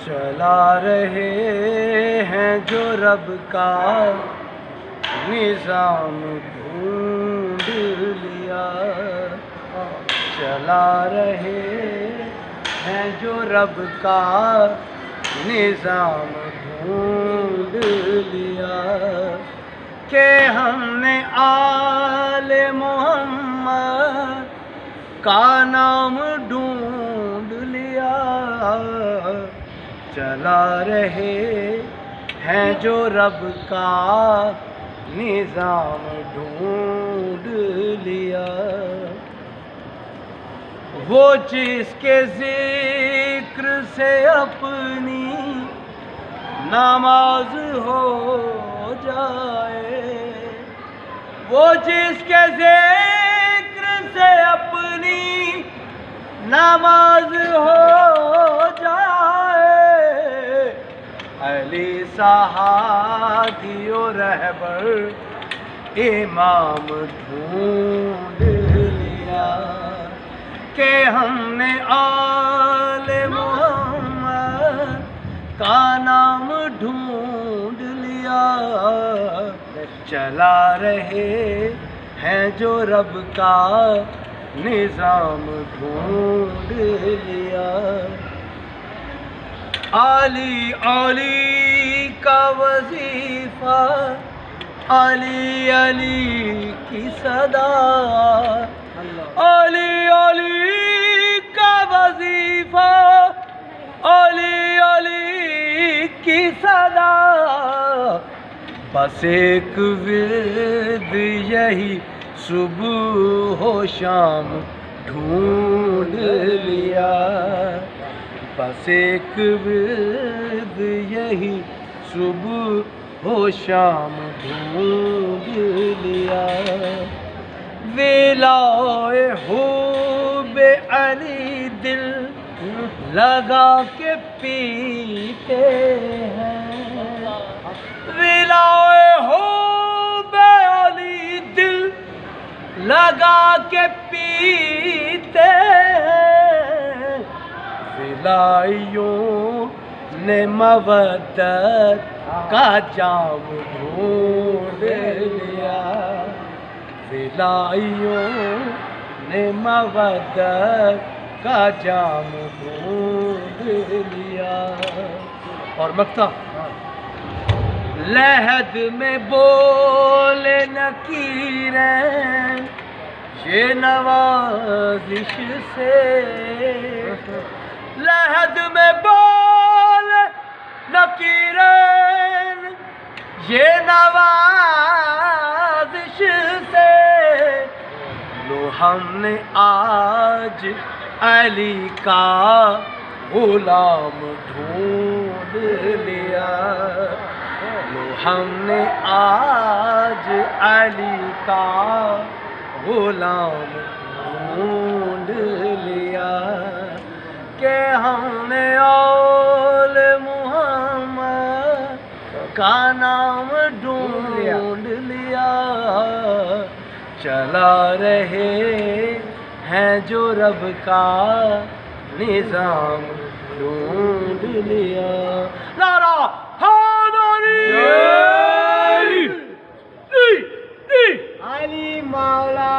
چلا رہے ہیں جو رب کا نظام ڈھونڈ لیا، چلا رہے ہیں جو رب کا نظام ڈھونڈ لیا، کہ ہم نے آل محمد کا نام ڈھونڈ لیا، چلا رہے ہیں جو رب کا نظام ڈھونڈ لیا۔ وہ جس کے ذکر سے اپنی نماز ہو جائے، وہ جس کے ذکر سے اپنی نماز ہو جائے، علی صحابی و رہبر امام ڈھونڈ لیا، کہ ہم نے آل محمد کا نام ڈھونڈ لیا، چلا رہے ہیں جو رب کا نظام ڈھونڈ لیا۔ علی علی کا وظیفہ، علی علی کی صدا، علی علی کا وظیفہ، علی علی کی صدا، بس ایک ورد یہی صبح و شام ڈھونڈ لیا، بس ایک ورد یہی صبح و شام ڈھونڈ لیا۔ ویلائے حب علی دل لگا کے پیتے ہیں، ویلائے حب علی دل لگا کے پیتے ہیں، ولائیوں نے مودت کا جام ڈھونڈ لیا، ولائیوں نے مودت کا جام ڈھونڈ لیا۔ اور مقطع، لحد میں بولے نکیریں یہ نوازش سے، لحد میں بولے نکیریں یہ نوازش سے، لو ہم نے آج علی کا غلام ڈھونڈ لیا، لو ہم نے آج علی کا غلام ڈھونڈ لیا، کہ ہم نے آل محمد کا نام ڈھونڈ لیا، چلا رہے ہیں جو رب کا نظام ڈھونڈ لیا۔ نعرہ حیدری! علی مولا